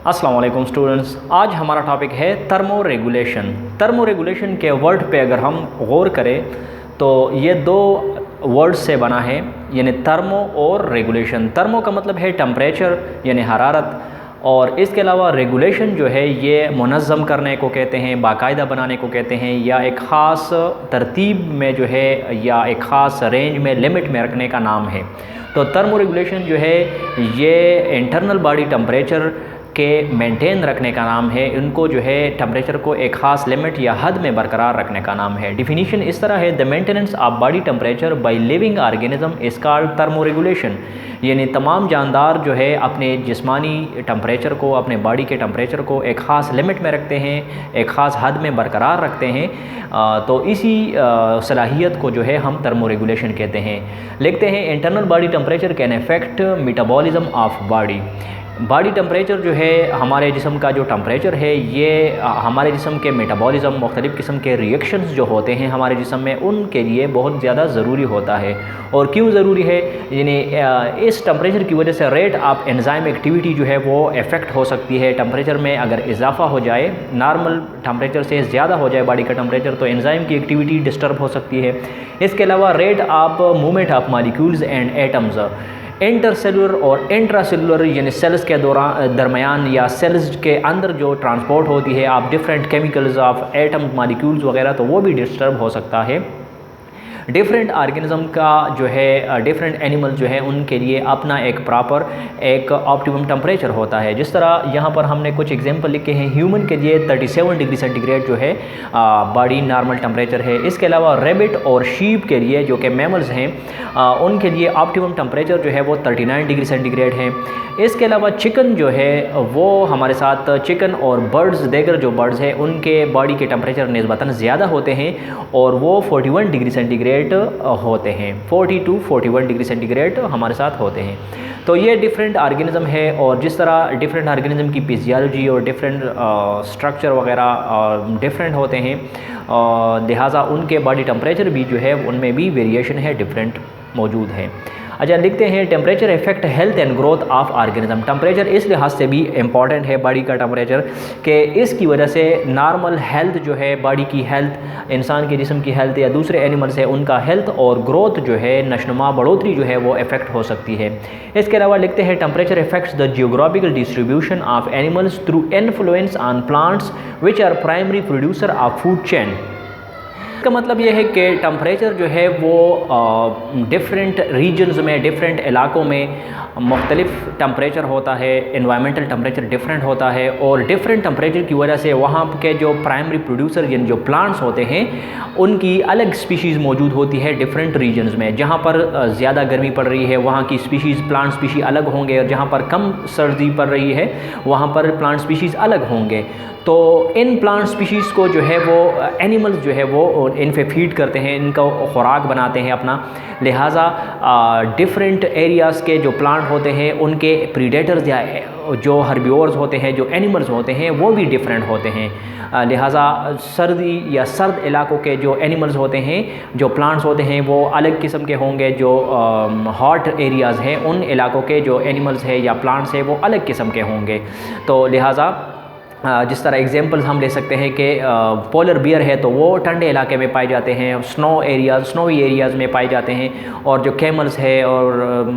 अस्सलाम वालेकुम स्टूडेंट्स, आज हमारा टॉपिक है थर्मो रेगुलेशन। थर्मो रेगुलेशन के वर्ड पे अगर हम गौर करें तो ये दो वर्ड से बना है, यानी थर्मो और रेगुलेशन। थर्मो का मतलब है टेम्परेचर यानी हरारत, और इसके अलावा रेगुलेशन जो है ये मुनज़्ज़म करने को कहते हैं, बाकायदा बनाने को कहते हैं, या एक ख़ास तरतीब में जो है या एक ख़ास रेंज में लिमिट में रखने का नाम है। तो थर्मो रेगुलेशन जो है ये इंटरनल बॉडी टेम्परेचर के मेंटेन रखने का नाम है। इनको जो है टेम्परेचर को एक ख़ास लिमिट या हद में बरकरार रखने का नाम है। डिफिनीशन इस तरह है, the maintenance of body temperature by living organism is called thermo regulation. यानी तमाम जानदार जो है अपने जिस्मानी टेम्परेचर को, अपने बॉडी के टेम्परेचर को एक ख़ास लिमिट में रखते हैं, एक ख़ास हद में बरकरार रखते हैं। तो इसी सलाहियत को जो है हम थर्मो रेगुलेशन कहते हैं। लिखते हैं, internal body temperature can affect metabolism of body. Body temperature जो है हमारे जिस्म का जो टेम्परेचर है ये हमारे जिस्म के मेटाबॉलिज्म, मुख्तलिफ़ किस्म के रिएक्शंस जो होते हैं हमारे जिस्म में, उनके लिए बहुत ज़्यादा ज़रूरी होता है। और क्यों ज़रूरी है, यानी इस टेम्परेचर की वजह से रेट ऑफ एंजाइम एक्टिविटी जो है वो इफ़ेक्ट हो सकती है। टेम्परेचर में अगर इजाफा हो जाए, नॉर्मल टेम्परेचर से ज़्यादा हो जाए बॉडी का टेम्परेचर, तो एंजाइम की एक्टिविटी डिस्टर्ब हो सकती है। इसके अलावा rate of movement of molecules and atoms, intercellular और इंट्रासेलुलर यानी सेल्स के दरमियान या सेल्स के अंदर जो ट्रांसपोर्ट होती है आप different chemicals of atom molecules वगैरह, तो वो भी डिस्टर्ब हो सकता है। डिफरेंट ऑर्गेनिज्म का जो है, डिफरेंट एनिमल जो है उनके लिए अपना एक प्रॉपर एक ऑप्टिमम टेम्परेचर होता है। जिस तरह यहाँ पर हमने कुछ एग्जांपल लिखे हैं, ह्यूमन के लिए 37 डिग्री सेंटीग्रेड जो है बॉडी नॉर्मल टेम्परेचर है। इसके अलावा रेबिट और शीप के लिए जो कि मैमल्स हैं उनके लिए ऑप्टिमम टेम्परेचर जो है वो 39 डिग्री सेंटीग्रेड है। इसके अलावा चिकन जो है वो हमारे साथ, चिकन और बर्ड्स, देगर जो बर्ड्स हैं उनके बॉडी के टेम्परेचर निस्बतन ज़्यादा होते हैं और वो 41 डिग्री सेंटीग्रेड होते हैं। 40 to 41 डिग्री सेंटीग्रेड हमारे साथ होते हैं। तो ये डिफरेंट ऑर्गेनिज्म है, और जिस तरह डिफरेंट ऑर्गेनिज्म की फिजियोलॉजी और डिफरेंट स्ट्रक्चर वगैरह डिफरेंट होते हैं, लिहाजा उनके बॉडी टेम्परेचर भी जो है उनमें भी वेरिएशन है, डिफरेंट मौजूद है। अच्छा, लिखते हैं, temperature effect health and growth of organism. Temperature इस लिहाज से भी इम्पॉर्टेंट है बॉडी का टेम्परेचर कि इसकी वजह से नॉर्मल हेल्थ जो है, बॉडी की हेल्थ, इंसान के जिस्म की हेल्थ या दूसरे एनिमल्स है उनका हेल्थ और ग्रोथ जो है, नशनुमा, बढ़ोतरी जो है वो इफेक्ट हो सकती है। इसके अलावा लिखते हैं, temperature effects the geographical distribution of animals through influence on plants which are primary producer of food chain. इसका मतलब यह है कि टेम्परेचर जो है वो डिफरेंट रीजन्स में, डिफरेंट इलाकों में मुख्तलिफ टेम्परेचर होता है, एनवायरमेंटल टेम्परेचर डिफरेंट होता है, और डिफरेंट टेम्परेचर की वजह से वहाँ के जो प्राइमरी प्रोड्यूसर यानी जो प्लांट्स होते हैं उनकी अलग स्पीशीज़ मौजूद होती है डिफरेंट रीजन्स में। जहाँ पर ज़्यादा गर्मी पड़ रही है वहाँ की स्पीशीज़, प्लांट स्पीशीज़ अलग होंगे, और जहाँ पर कम सर्दी पड़ रही है वहाँ पर प्लांट स्पीशीज़ अलग होंगे। तो इन प्लांट स्पीशीज़ को जो है वो एनिमल्स जो है वो इन पे फीड करते हैं, इनका खुराक बनाते हैं अपना। लिहाजा डिफरेंट एरियाज़ के जो प्लांट होते हैं उनके प्रीडेटर्स या जो हर्बिवोर्स होते हैं, जो एनिमल्स होते हैं, वो भी डिफरेंट होते हैं। लिहाजा सर्दी या सर्द इलाकों के जो एनिमल्स होते हैं, जो प्लांट्स होते हैं, वो अलग किस्म के होंगे। जो हॉट एरियाज़ हैं उन इलाकों के जो एनिमल्स हैं या प्लांट्स हैं वो अलग किस्म के होंगे। तो लिहाजा जिस तरह एग्जांपल्स हम ले सकते हैं कि पोलर बियर है तो वो ठंडे इलाके में पाए जाते हैं, स्नोवी एरियाज़ में पाए जाते हैं, और जो कैमल्स है और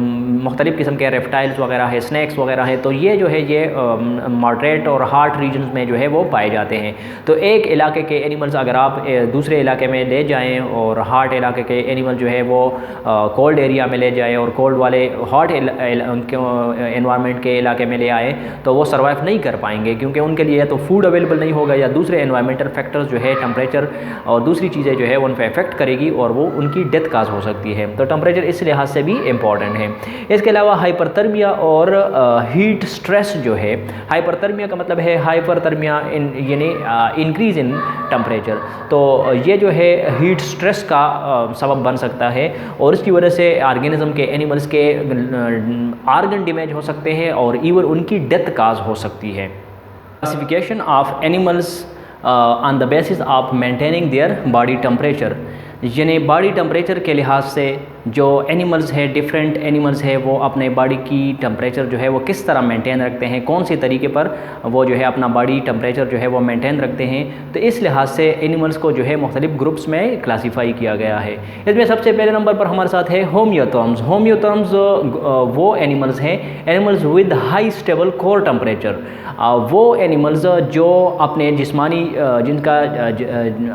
मुख्तलिफ़ किस्म के रेप्टाइल्स वगैरह है, स्नैक्स वगैरह है, तो ये जो है ये मॉडरेट और हार्ट रीजन्स में जो है वो पाए जाते हैं। तो एक इलाके के एनिमल्स अगर आप दूसरे इलाके में ले जाएँ और हार्ट इलाके के एनिमल जो है वो कोल्ड एरिया में ले जाएँ और कोल्ड वाले हॉट एनवायरनमेंट के इलाके में ले आए, तो वो सर्वाइव नहीं कर पाएंगे, क्योंकि उनके लिए या तो फूड अवेलेबल नहीं होगा या दूसरे एनवायरमेंटल फैक्टर्स जो है, टेम्परेचर और दूसरी चीज़ें जो है उन पर इफेक्ट करेगी और वो उनकी डेथ काज हो सकती है। तो टेम्परेचर इस लिहाज से भी इम्पॉर्टेंट है। इसके अलावा हाइपरथर्मिया और हीट स्ट्रेस जो है, हाइपरथर्मिया का मतलब है हाइपरथर्मिया यानी इंक्रीज इन टेम्परेचर। तो ये जो है हीट स्ट्रेस का सबब बन सकता है, और इसकी वजह से ऑर्गेनिज्म के, एनिमल्स के ऑर्गन डैमेज हो सकते हैं और इवन उनकी डेथ काज हो सकती है। Classification of animals on the basis of maintaining their body temperature, यानी बॉडी टेम्परेचर के लिहाज से जो एनिमल्स है, डिफरेंट एनिमल्स है, वो अपने बॉडी की टेम्परेचर जो है वो किस तरह मेंटेन रखते हैं, कौन सी तरीके पर वो जो है अपना बॉडी टेम्परेचर जो है वो मेंटेन रखते हैं। तो इस लिहाज से एनिमल्स को जो है मुख्तलिफ ग्रुप्स में क्लासीफाई किया गया है। इसमें सबसे पहले नंबर पर हमारे साथ है होमियोथर्म्स। होमियोथर्म्स वो एनिमल्स हैं, animals with high stable core temperature. वो एनिमल्स जो अपने जिस्मानी जिनका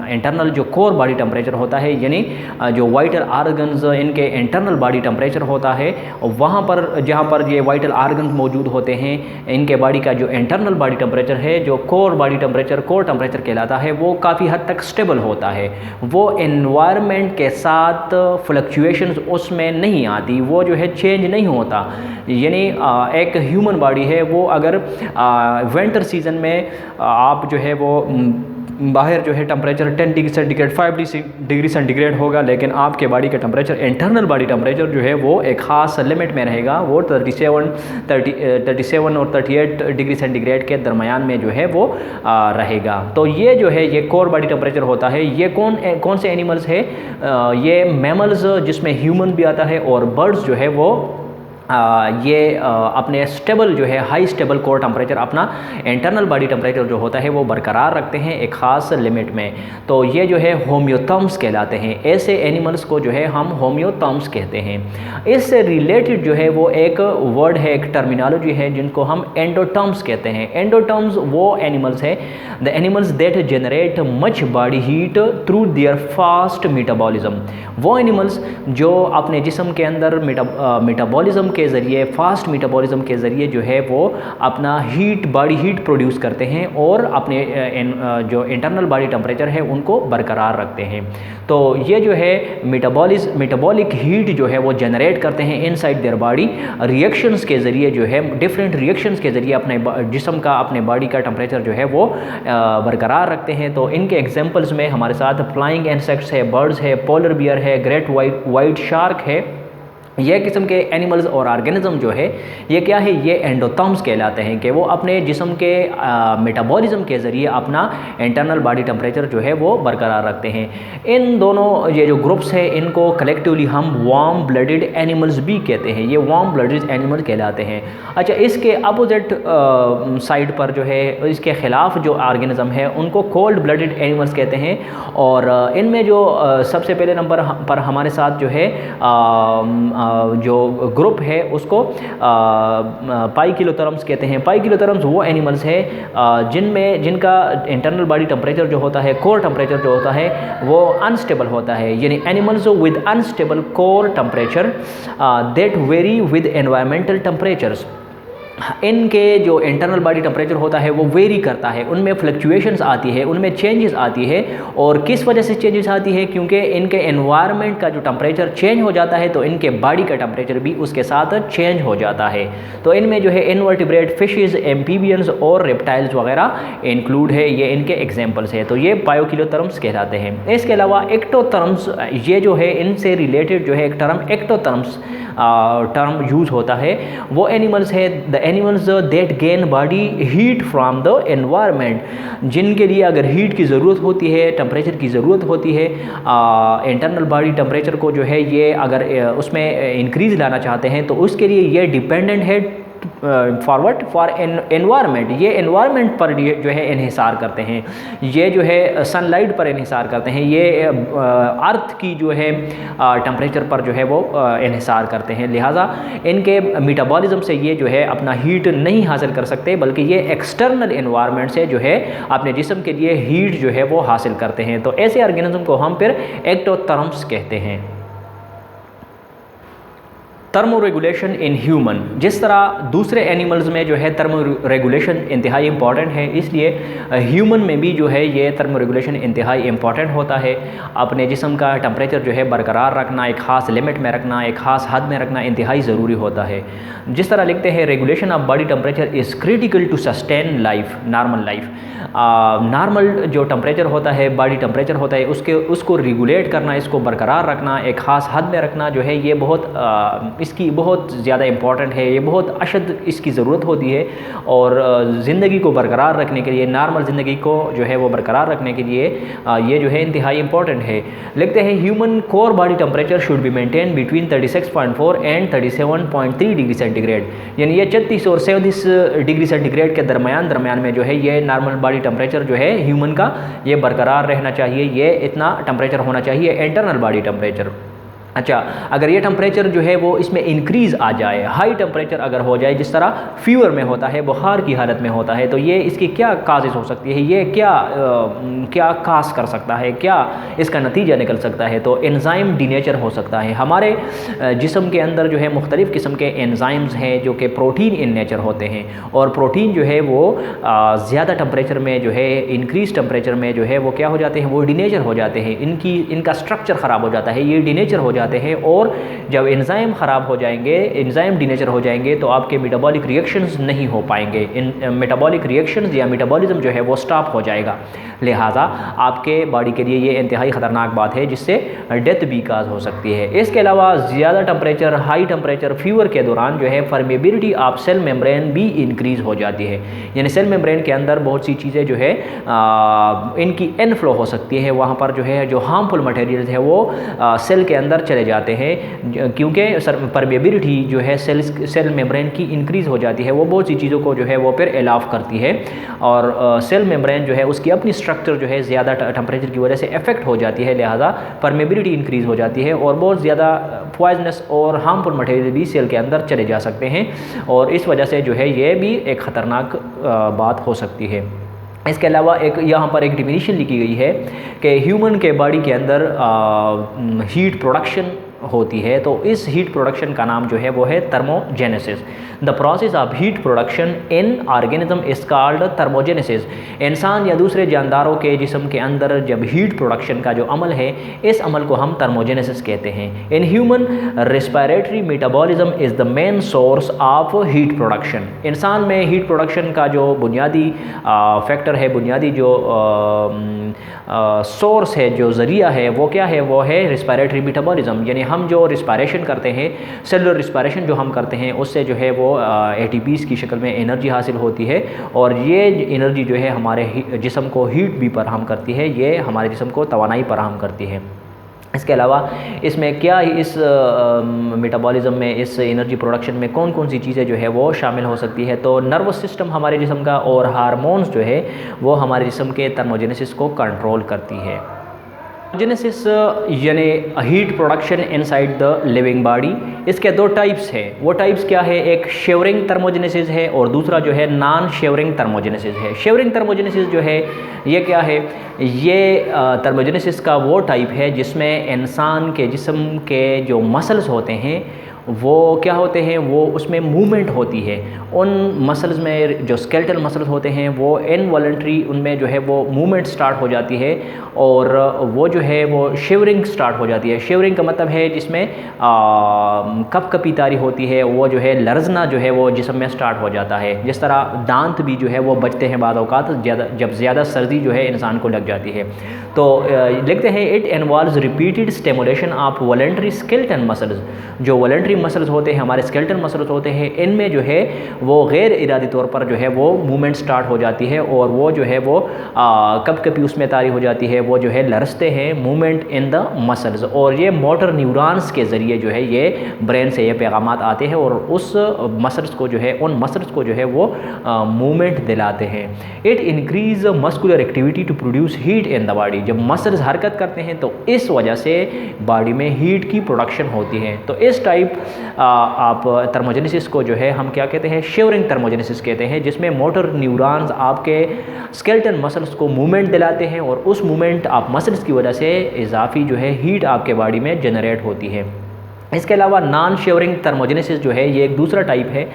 इंटरनल जो कोर बॉडी टेम्परेचर होता है, यानी जो वाइटल आर्गन्स इनके इंटरनल बॉडी टेम्परेचर होता है, वहाँ पर जहाँ पर ये वाइटल आर्गन्स मौजूद होते हैं, इनके बॉडी का जो इंटरनल बॉडी टेम्परेचर है, जो core body temperature, core temperature कहलाता है, वो काफ़ी हद तक स्टेबल होता है। वो एनवायरनमेंट के साथ फ्लक्चुएशंस उसमें नहीं आती, वो जो है चेंज नहीं होता। यानी एक ह्यूमन बॉडी है, वो अगर विंटर सीज़न में आप जो है वो बाहर जो है temperature 10 degree centigrade 5 degree centigrade होगा, लेकिन आपके बॉडी का टेम्परेचर, इंटरनल बॉडी टेम्परेचर जो है वो एक ख़ास लिमिट में रहेगा, वो 37 और 38 डिग्री सेंटीग्रेड के दरमियान में जो है वो रहेगा। तो ये जो है ये कोर बॉडी टेम्परेचर होता है। ये कौन से एनिमल्स है? ये मैमल्स जिसमें ह्यूमन भी आता है, और बर्ड्स जो है वो ये अपने स्टेबल जो है हाई स्टेबल कोर टेम्परेचर, अपना इंटरनल बॉडी टेम्परेचर जो होता है वो बरकरार रखते हैं एक ख़ास लिमिट में। तो ये जो है होमियोथर्म्स कहलाते हैं। ऐसे एनिमल्स को जो है हम होमियोथर्म्स कहते हैं। इससे रिलेटेड जो है वो एक वर्ड है, एक टर्मिनोलॉजी है, जिनको हम एंडोटर्म्स कहते हैं। एंडोटर्म्स वो एनिमल्स है, the animals that generate much body heat through their fast metabolism. वो एनिमल्स जो अपने जिस्म के अंदर मेटाबॉलिज्म के ज़रिए, फास्ट मेटाबॉलिज्म के ज़रिए जो है वो अपना बॉडी हीट प्रोड्यूस करते हैं और अपने जो इंटरनल बॉडी टेम्परेचर है उनको बरकरार रखते हैं। तो ये जो है मेटाबॉलिक हीट जो है वो जनरेट करते हैं इनसाइड देयर बॉडी, रिएक्शंस के ज़रिए जो है, डिफरेंट रिएक्शंस के ज़रिए अपने जिस्म का, अपने बॉडी का टेम्परेचर जो है वो बरकरार रखते हैं। तो इनके एग्जांपल्स में हमारे साथ फ्लाइंग इंसेक्ट्स है, बर्ड्स है, पोलर बियर है, ग्रेट वाइट शार्क है। यह किस्म के एनिमल्स और ऑर्गेनिज्म जो है ये क्या है? ये एंडोथर्म्स कहलाते हैं कि वो अपने जिस्म के मेटाबॉलिज्म के ज़रिए अपना इंटरनल बॉडी टेम्परेचर जो है वो बरकरार रखते हैं। इन दोनों ये जो ग्रुप्स है इनको कलेक्टिवली हम वार्म ब्लडेड एनिमल्स भी कहते हैं। ये वार्म ब्लडेड एनिमल कहलाते हैं। अच्छा, इसके अपोजिट साइड पर जो है, इसके ख़िलाफ़ जो ऑर्गेनिज्म है उनको कोल्ड ब्लडेड एनिमल्स कहते हैं। और इनमें जो सबसे पहले नंबर पर हमारे साथ जो है जो ग्रुप है उसको पाइकिलोथर्म्स कहते हैं। पाइकिलोथर्म्स वो एनिमल्स है जिनका इंटरनल बॉडी टेम्परेचर जो होता है, कोर टेम्परेचर जो होता है वो अनस्टेबल होता है। यानी animals with unstable core temperature that very with environmental temperatures. इनके जो इंटरनल बॉडी टेम्परेचर होता है वो वेरी करता है, उनमें फ्लक्चुएशंस आती है, उनमें चेंजेस आती है। और किस वजह से चेंजेस आती है? क्योंकि इनके एनवायरनमेंट का जो टेम्परेचर चेंज हो जाता है तो इनके बॉडी का टेम्परेचर भी उसके साथ चेंज हो जाता है। तो इनमें जो है इनवर्टिब्रेट फिशेस, एम्फीबियंस और रेप्टाइल्स वगैरह इंक्लूड है। ये इनके एग्जाम्पल्स है। तो ये पाइकिलोथर्म्स कहलाते हैं। इसके अलावा एक्टोथर्म्स, ये जो है इनसे रिलेटेड जो है एक टर्म एक्टोथर्म्स टर्म यूज़ होता है। वो एनिमल्स है the animals that gain body heat from the environment, जिनके लिए अगर हीट की ज़रूरत होती है, टेम्परेचर की ज़रूरत होती है, इंटरनल बॉडी टेम्परेचर को जो है ये अगर उसमें इंक्रीज़ लाना चाहते हैं तो उसके लिए ये डिपेंडेंट है फॉरवर्ड फॉर एनवायरनमेंट। ये एनवायरनमेंट पर जो है इन्हिसार करते हैं, ये जो है सनलाइट पर इन्हिसार करते हैं, ये अर्थ की जो है टेम्परेचर पर जो है वो इन्हिसार करते हैं। लिहाजा इनके मेटाबॉलिज्म से ये जो है अपना हीट नहीं हासिल कर सकते, बल्कि ये एक्सटर्नल एनवायरनमेंट से जो है अपने जिस्म के लिए हीट जो है वो हासिल करते हैं। तो ऐसे ऑर्गेनिज्म को हम फिर एक्टोथर्म्स कहते हैं। थर्मो रेगुलेशन इन ह्यूमन, जिस तरह दूसरे एनिमल्स में जो है थर्मो रेगुलेशन इंतहाई इम्पॉर्टेंट है, इसलिए ह्यूमन में भी जो है ये थर्मो रेगुलेशन इंतहाई इम्पॉर्टेंट होता है। अपने जिस्म का टेम्परेचर जो है बरकरार रखना, एक ख़ास लिमिट में रखना, एक ख़ास हद में रखना इंतहाई ज़रूरी होता है। जिस तरह लिखते हैं, regulation of body temperature is critical to sustain life, normal life. Normal जो टेम्परेचर होता है, बॉडी टेम्परेचर होता है, उसको रेगुलेट करना, इसको बरकरार रखना, एक ख़ास हद में रखना जो है ये बहुत इसकी बहुत ज़्यादा इम्पॉर्टेंट है, ये बहुत अशद इसकी ज़रूरत होती है। और ज़िंदगी को बरकरार रखने के लिए, नॉर्मल ज़िंदगी को जो है वो बरकरार रखने के लिए ये जो है इंतहाई इंपॉर्टेंट है। लिखते हैं human core body temperature should be maintain between 36.4 and 37.3 degree centigrade, यानी ये 36 और 37 डिग्री सेंटीग्रेड के दरमियान में जो है ये नॉर्मल बॉडी टेम्परेचर जो है ह्यूमन का ये बरकरार रहना चाहिए, ये इतना टेम्परेचर होना चाहिए इंटरनल बॉडी टेम्परेचर। अच्छा, अगर ये टेम्परेचर जो है वो इसमें इंक्रीज़ आ जाए, हाई टेम्परेचर अगर हो जाए, जिस तरह फीवर में होता है, बुखार की हालत में होता है, तो ये इसकी क्या काजेज़ हो सकती है, ये क्या काज कर सकता है, क्या इसका नतीजा निकल सकता है। तो एंजाइम डीनेचर हो सकता है। हमारे जिस्म के अंदर जो है मुख्तलिफ़ किस्म के एंजाइम्स हैं जो कि प्रोटीन इन नेचर होते हैं, और प्रोटीन जो है वो ज़्यादा टेम्परेचर में जो है, इंक्रीज टेम्परेचर में जो है वो क्या हो जाते हैं, वो डीनेचर हो जाते हैं, इनका स्ट्रक्चर ख़राब हो जाता है, ये डीनेचर हो जाते हैं। और जब एंजाइम ख़राब हो जाएंगे, एंजाइम डीनेचर हो जाएंगे, तो आपके मेटाबॉलिक रिएक्शंस नहीं हो पाएंगे, मेटाबॉलिक रिएक्शंस या मेटाबॉलिज्म जो है वो स्टॉप हो जाएगा। लिहाजा आपके बॉडी के लिए ये इंतहाई ख़तरनाक बात है, जिससे डेथ भी काज हो सकती है। इसके अलावा ज़्यादा टेम्परेचर, हाई टेम्परेचर, फीवर के दौरान जो है परमेबिलिटी ऑफ सेल मेम्ब्रेन भी इंक्रीज़ हो जाती है, यानी सेल मेम्ब्रेन के अंदर बहुत सी चीज़ें जो है इनकी इनफ्लो हो सकती है, वहाँ पर जो है जो हार्मफुल मटेरियल्स है वो सेल के अंदर चले जाते हैं, क्योंकि परमेबिलिटी जो है सेल मेम्ब्रेन की इंक्रीज़ हो जाती है, वो बहुत सी चीज़ों को जो है वो फिर एलाफ करती है, और सेल मेम्ब्रेन जो है उसकी अपनी स्ट्रक्चर जो है ज़्यादा टेम्परेचर की वजह से इफेक्ट हो जाती है, लिहाजा परमेबिलिटी इंक्रीज़ हो जाती है, और बहुत ज़्यादा पॉइजनस और हार्मफुल मटेरियल भी सेल के अंदर चले जा सकते हैं, और इस वजह से जो है ये भी एक ख़तरनाक बात हो सकती है। इसके अलावा एक यहाँ पर एक डिफिनीशन लिखी गई है कि ह्यूमन के बॉडी के अंदर हीट प्रोडक्शन होती है, तो इस हीट प्रोडक्शन का नाम जो है वो है thermogenesis. The process of heat production in organism is called thermogenesis. इंसान या दूसरे जानदारों के जिस्म के अंदर जब हीट प्रोडक्शन का जो अमल है, इस अमल को हम थर्मोजेनेसिस कहते हैं। In human respiratory metabolism is the main source of heat production. इंसान में हीट प्रोडक्शन का जो बुनियादी फैक्टर है, बुनियादी जो सोर्स है, जो ज़रिया है, वो क्या है, वो है रेस्पिरेटरी मेटाबॉलिज्म, यानी हम जो रिस्पायरेशन करते हैं, सेलुलर रिस्पायरेशन जो हम करते हैं, उससे जो है वो एटीपीज़ की शक्ल में एनर्जी हासिल होती है, और ये एनर्जी जो है हमारे जिस्म को हीट भी फराहम करती है, ये हमारे जिस्म को तवानाई फराहम करती है। इसके अलावा इसमें क्या, इस मेटाबॉलिज्म में, इस एनर्जी प्रोडक्शन में कौन कौन सी चीज़ें जो है वो शामिल हो सकती है, तो नर्वस सिस्टम हमारे जिस्म का, और हार्मोन्स जो है वो हमारे जिस्म के थर्मोजेनेसिस को कंट्रोल करती है। थर्मोजेनेसिस यानी heat production inside the living body, इसके दो टाइप्स है। वो टाइप्स क्या है, एक शेवरिंग थर्मोजेनेसिस है, और दूसरा जो है नॉन शेवरिंग थर्मोजेनेसिस है। शेवरिंग थर्मोजेनेसिस जो है ये क्या है, ये थर्मोजेनेसिस का वो टाइप है जिसमें इंसान के जिस्म के जो मसल्स होते हैं वो क्या होते हैं, वो उसमें मूवमेंट होती है। उन मसल्स में जो स्केलेटल मसल्स होते हैं वो इनवॉलंटरी, उनमें जो है वो मूवमेंट स्टार्ट हो जाती है, और वो जो है वो शिवरिंग स्टार्ट हो जाती है। शिवरिंग का मतलब है जिसमें कपकपी तारी होती है, वो जो है लरजना जो है वो जिस्म में स्टार्ट हो जाता है। जिस तरह दांत भी जो है वो बचते हैं बाद औक़ात, जब ज़्यादा सर्दी जो है इंसान को लग जाती है। तो लिखते हैं it involves repeated stimulation of voluntary skeletal muscles. जो वॉलंटरी मसल्स होते हैं, हमारे स्केलेटल मसल्स होते हैं, इनमें जो है वो गैर इरादी तौर पर जो है वो मूवमेंट स्टार्ट हो जाती है, और वो जो है वो कभी उसमें तारी हो जाती है, वो जो है लरसते हैं, मूवमेंट इन द मसल्स, और ये मोटर न्यूरॉन्स के ज़रिए जो है ये ब्रेन से ये पैगामात आते हैं, और उस मसल्स को जो है, उन मसल्स को जो है वो मूवमेंट दिलाते हैं। It increase muscular activity to produce heat in the body. जब मसल्स हरकत करते हैं तो इस वजह से बॉडी में हीट की प्रोडक्शन होती है। तो इस टाइप आप थर्मोजेनेसिस को जो है हम क्या कहते हैं, शिवरिंग थर्मोजेनेसिस कहते हैं, जिसमें मोटर न्यूरॉन्स आपके स्केलेटल मसल्स को मूवमेंट दिलाते हैं, और उस मूवमेंट आप मसल्स की वजह से इजाफी जो है हीट आपके बॉडी में जनरेट होती है। इसके अलावा नॉन शिवरिंग थर्मोजेनेसिस जो है ये एक दूसरा टाइप है,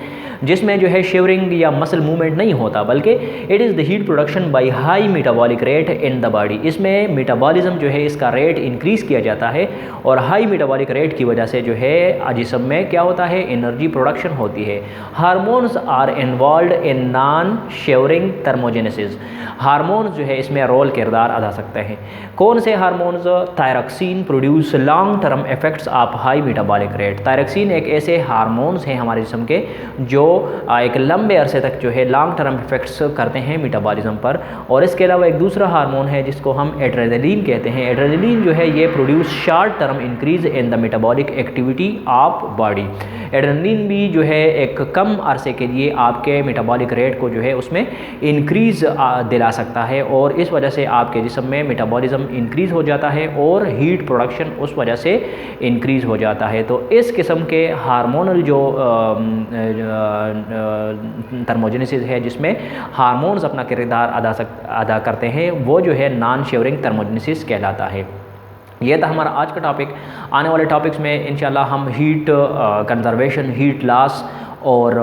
जिसमें जो है शिवरिंग या मसल मूवमेंट नहीं होता, बल्कि it is the heat production by high metabolic rate in the body. इसमें मेटाबॉलिज्म जो है इसका रेट इंक्रीज़ किया जाता है, और हाई मेटाबॉलिक रेट की वजह से जो है जिस्म में क्या होता है, एनर्जी प्रोडक्शन होती है। Hormones are involve in non shivering thermogenesis. Hormones जो है इसमें रोल किरदार अदा सकते हैं। कौन से hormones? Thyroxine produce long term effects of high metabolism. Metabolic rate. Thyroxine एक ऐसे हार्मोन्स हैं हमारे जिस्म के जो एक लंबे अरसे तक जो है लॉन्ग टर्म इफेक्ट्स करते हैं मेटाबॉलिज्म पर। और इसके अलावा एक दूसरा हार्मोन है जिसको हम एड्रेनलिन कहते हैं। एड्रेनलिन जो है ये produce short term increase in the metabolic activity of body. Adrenaline भी जो है एक कम अरसे के लिए आपके मेटाबॉलिक रेट को जो है उसमें इंक्रीज़ दिला सकता है और इस वजह से आपके जिस्म में मेटाबॉलिज्म इंक्रीज़ हो जाता है और हीट प्रोडक्शन उस वजह से इंक्रीज़ हो जाता है। तो इस किस्म के हार्मोनल जो थर्मोजेनेसिस है जिसमें हार्मोन्स अपना किरदार अदा करते हैं वो जो है नॉन शिवरिंग थर्मोजेनेसिस कहलाता है। ये था हमारा आज का टॉपिक। आने वाले टॉपिक्स में इंशाल्लाह हम हीट कंजर्वेशन, हीट लॉस और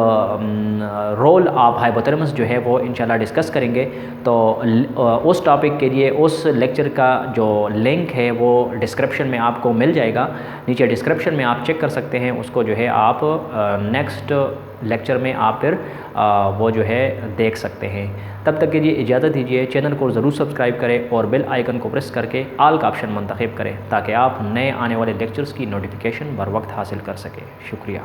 रोल ऑफ हाइपोथैलेमस जो है वो इंशाल्लाह डिस्कस करेंगे। तो उस टॉपिक के लिए उस लेक्चर का जो लिंक है वो डिस्क्रिप्शन में आपको मिल जाएगा, नीचे डिस्क्रिप्शन में आप चेक कर सकते हैं उसको जो है आप नेक्स्ट लेक्चर में आप फिर वो जो है देख सकते हैं। तब तक के लिए इजाज़त दीजिए। चैनल को ज़रूर सब्सक्राइब करें और बेल आइकन को प्रेस करके ऑल का ऑप्शन मुंतखब करें ताकि आप नए आने वाले लेक्चर्स की नोटिफिकेशन बर वक्त हासिल कर सकें। शुक्रिया।